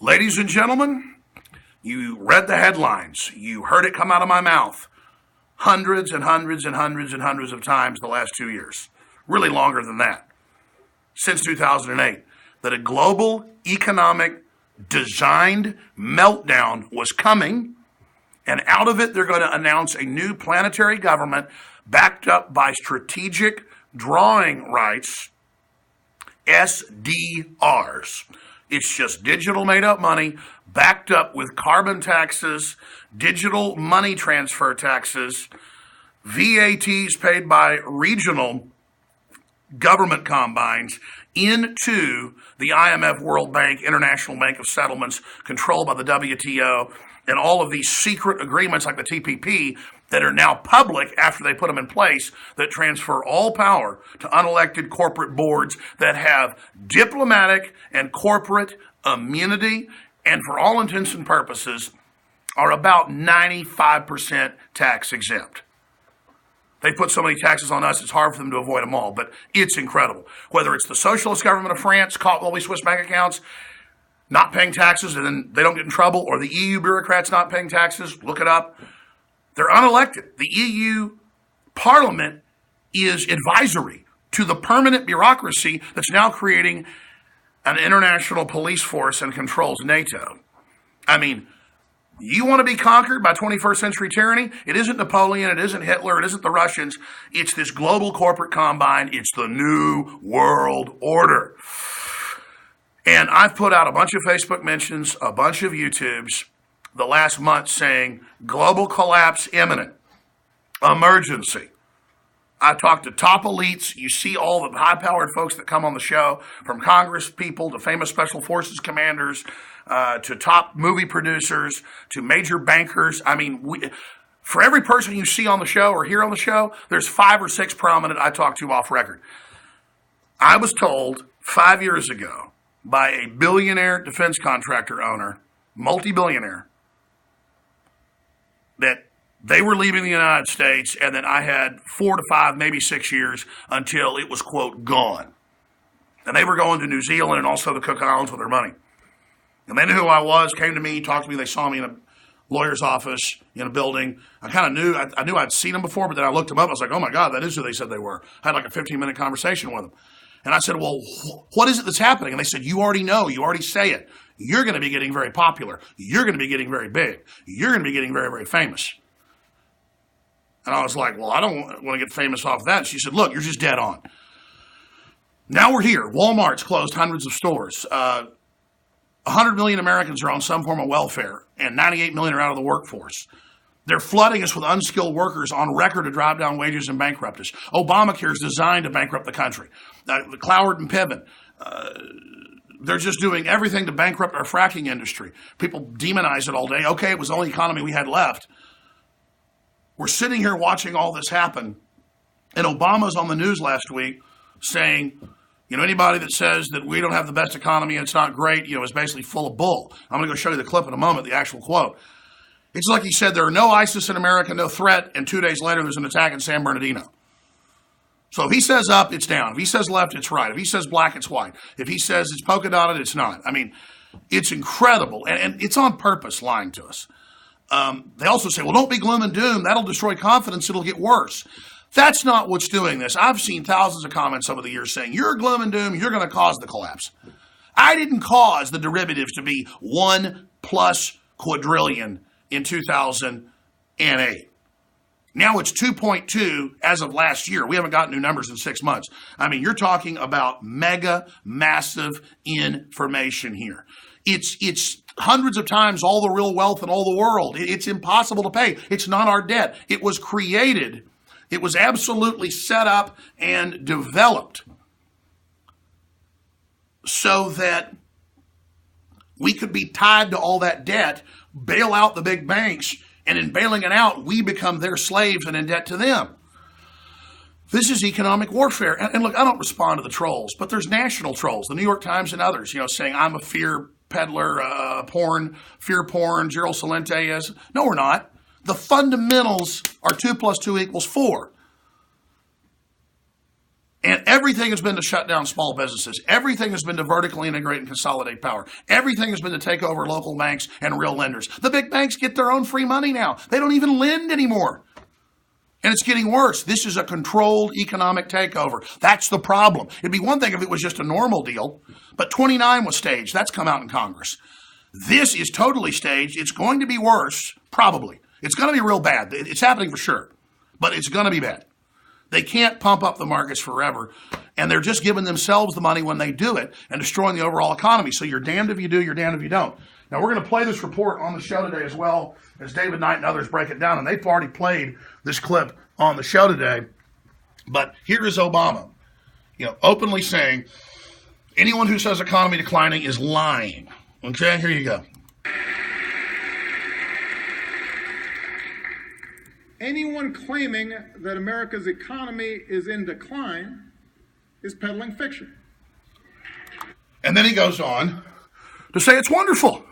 Ladies and gentlemen, you read the headlines. You heard it come out of my mouth hundreds and hundreds and hundreds and hundreds of times the last 2 years. Really longer than that. Since 2008. That a global economic designed meltdown was coming. And out of it, they're going to announce a new planetary government backed up by strategic drawing rights, SDRs. It's just digital made up money backed up with carbon taxes, digital money transfer taxes, VATs paid by regional government combines into the IMF, World Bank, International Bank of Settlements, controlled by the WTO, and all of these secret agreements like the TPP that are now public after they put them in place that transfer all power to unelected corporate boards that have diplomatic and corporate immunity and for all intents and purposes are about 95% tax exempt. They put so many taxes on us, it's hard for them to avoid them all, but it's incredible. Whether it's the socialist government of France, caught all these Swiss bank accounts, not paying taxes and then they don't get in trouble, or the EU bureaucrats not paying taxes, look it up. They're unelected. The EU Parliament is advisory to the permanent bureaucracy that's now creating an international police force and controls NATO. I mean, you want to be conquered by 21st century tyranny? It isn't Napoleon, it isn't Hitler, it isn't the Russians. It's this global corporate combine. It's the new world order. And I've put out a bunch of Facebook mentions, a bunch of YouTubes the last month saying global collapse imminent, emergency. I talked to top elites. You see all the high-powered folks that come on the show, from Congress people to famous special forces commanders, to top movie producers, to major bankers. I mean, for every person you see on the show or hear on the show, there's 5 or 6 prominent I talked to off record. I was told 5 years ago by a billionaire defense contractor owner, multi-billionaire, that they were leaving the United States and that I had 4 to 5, maybe 6 years until it was, quote, gone. And they were going to New Zealand and also the Cook Islands with their money. And they knew who I was, came to me, talked to me. They saw me in a lawyer's office in a building. I kind of knew, I knew I'd seen them before, but then I looked them up. I was like, oh my God, that is who they said they were. I had like a 15-minute conversation with them. And I said, well, what is it that's happening? And they said, you already know. You already say it. You're going to be getting very popular. You're going to be getting very big. You're going to be getting very, very famous. And I was like, well, I don't want to get famous off that. She said, look, you're just dead on. Now we're here. Walmart's closed hundreds of stores. 100 million Americans are on some form of welfare, and 98 million are out of the workforce. They're flooding us with unskilled workers on record to drive down wages and bankrupt us. Obamacare is designed to bankrupt the country. Cloward and Piven, they're just doing everything to bankrupt our fracking industry. People demonize it all day. Okay, it was the only economy we had left. We're sitting here watching all this happen, and Obama's on the news last week saying, you know, anybody that says that we don't have the best economy and it's not great, you know, is basically full of bull. I'm going to go show you the clip in a moment, the actual quote. It's like he said, there are no ISIS in America, no threat, and 2 days later there's an attack in San Bernardino. So if he says up, it's down. If he says left, it's right. If he says black, it's white. If he says it's polka dotted, it's not. I mean, it's incredible, and it's on purpose lying to us. They also say, well, don't be gloom and doom. That'll destroy confidence. It'll get worse. That's not what's doing this. I've seen thousands of comments over the years saying, you're gloom and doom. You're going to cause the collapse. I didn't cause the derivatives to be 1+ quadrillion in 2008. Now it's 2.2 as of last year. We haven't gotten new numbers in 6 months. I mean, you're talking about mega, massive information here. It's hundreds of times all the real wealth in all the world. It's impossible to pay. It's not our debt. It was created. It was absolutely set up and developed so that we could be tied to all that debt, bail out the big banks, and in bailing it out, we become their slaves and in debt to them. This is economic warfare. And look, I don't respond to the trolls, but there's national trolls, the New York Times and others, saying I'm a fear peddler, fear porn, Gerald Celente is. No, we're not. The fundamentals are 2 + 2 = 4. And everything has been to shut down small businesses. Everything has been to vertically integrate and consolidate power. Everything has been to take over local banks and real lenders. The big banks get their own free money now. They don't even lend anymore. And it's getting worse. This is a controlled economic takeover. That's the problem. It'd be one thing if it was just a normal deal, but 29 was staged. That's come out in Congress. This is totally staged. It's going to be worse, probably. It's going to be real bad. It's happening for sure, but it's going to be bad. They can't pump up the markets forever, and they're just giving themselves the money when they do it and destroying the overall economy. So you're damned if you do, you're damned if you don't. Now, we're going to play this report on the show today as well as David Knight and others break it down, and they've already played this clip on the show today. But here is Obama, openly saying anyone who says economy declining is lying. Okay, here you go. Anyone claiming that America's economy is in decline is peddling fiction. And then he goes on to say it's wonderful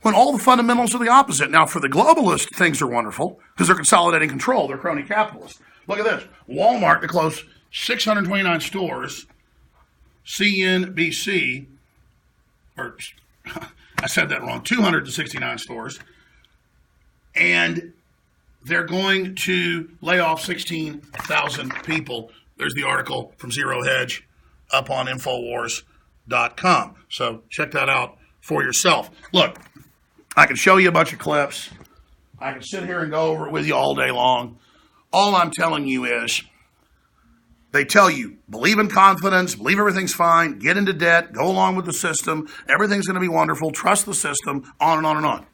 when all the fundamentals are the opposite. Now, for the globalists, things are wonderful because they're consolidating control. They're crony capitalists. Look at this. Walmart to close 629 stores. CNBC, or I said that wrong, 269 stores. And they're going to lay off 16,000 people. There's the article from Zero Hedge up on Infowars.com. So check that out for yourself. Look, I can show you a bunch of clips. I can sit here and go over it with you all day long. All I'm telling you is they tell you, believe in confidence, believe everything's fine, get into debt, go along with the system, everything's going to be wonderful, trust the system, on and on and on.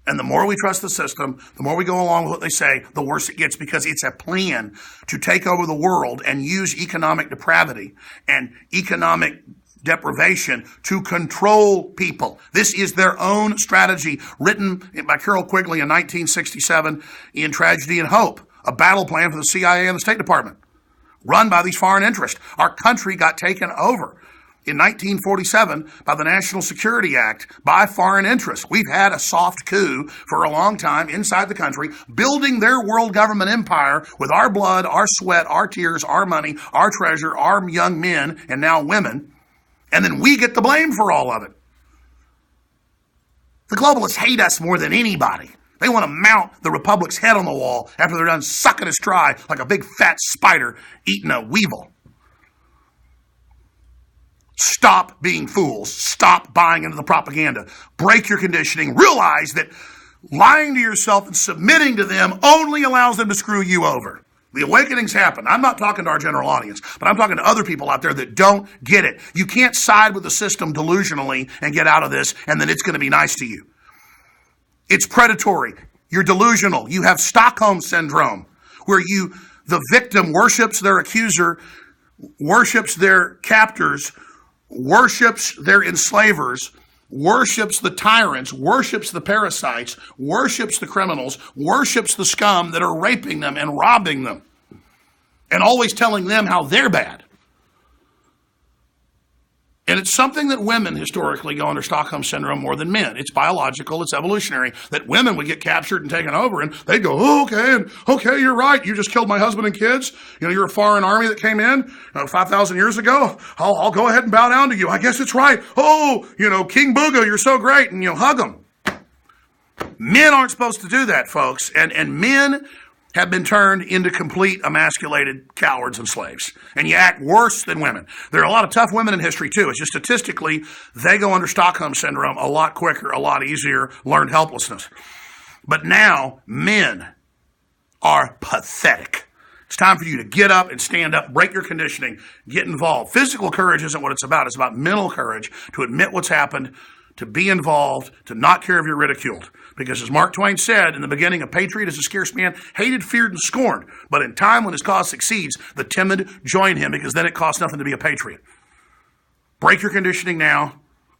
And the more we trust the system, the more we go along with what they say, the worse it gets, because it's a plan to take over the world and use economic depravity and economic deprivation to control people. This is their own strategy, written by Carroll Quigley in 1967 in Tragedy and Hope, a battle plan for the CIA and the State Department, run by these foreign interests. Our country got taken over in 1947 by the National Security Act by foreign interests. We've had a soft coup for a long time inside the country, building their world government empire with our blood, our sweat, our tears, our money, our treasure, our young men, and now women. And then we get the blame for all of it. The globalists hate us more than anybody. They want to mount the republic's head on the wall after they're done sucking us dry like a big fat spider eating a weevil. Stop being fools. Stop buying into the propaganda. Break your conditioning. Realize that lying to yourself and submitting to them only allows them to screw you over. The awakenings happen. I'm not talking to our general audience, but I'm talking to other people out there that don't get it. You can't side with the system delusionally and get out of this, and then it's going to be nice to you. It's predatory. You're delusional. You have Stockholm syndrome, where the victim worships their accuser, worships their captors, worships their enslavers, worships the tyrants, worships the parasites, worships the criminals, worships the scum that are raping them and robbing them, and always telling them how they're bad. And it's something that women historically go under Stockholm syndrome more than men. It's biological, it's evolutionary, that women would get captured and taken over, and they'd go, okay, you're right. You just killed my husband and kids. You're a foreign army that came in 5,000 years ago. I'll go ahead and bow down to you. I guess it's right. King Booga, you're so great, and hug him. Men aren't supposed to do that, folks, and men have been turned into complete emasculated cowards and slaves. And you act worse than women. There are a lot of tough women in history, too. It's just statistically, they go under Stockholm syndrome a lot quicker, a lot easier, learned helplessness. But now, men are pathetic. It's time for you to get up and stand up, break your conditioning, get involved. Physical courage isn't what it's about. It's about mental courage to admit what's happened, to be involved, to not care if you're ridiculed. Because as Mark Twain said in the beginning, a patriot is a scarce man, hated, feared, and scorned. But in time when his cause succeeds, the timid join him, because then it costs nothing to be a patriot. Break your conditioning now.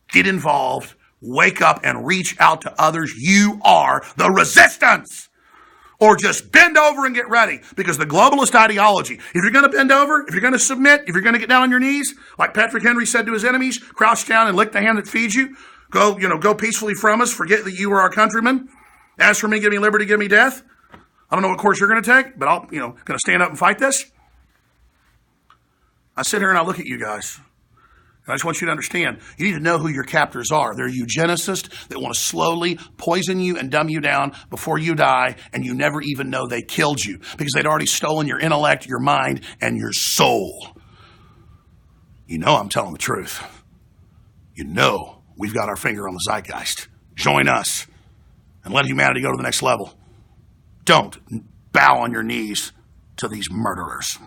Get involved. Wake up and reach out to others. You are the resistance. Or just bend over and get ready. Because the globalist ideology, if you're going to bend over, if you're going to submit, if you're going to get down on your knees, like Patrick Henry said to his enemies, crouch down and lick the hand that feeds you. Go peacefully from us. Forget that you are our countrymen. As for me, give me liberty, give me death. I don't know what course you're going to take, but I'm going to stand up and fight this. I sit here and I look at you guys. And I just want you to understand, you need to know who your captors are. They're eugenicists that want to slowly poison you and dumb you down before you die, and you never even know they killed you because they'd already stolen your intellect, your mind, and your soul. You know I'm telling the truth. You know we've got our finger on the zeitgeist. Join us and let humanity go to the next level. Don't bow on your knees to these murderers.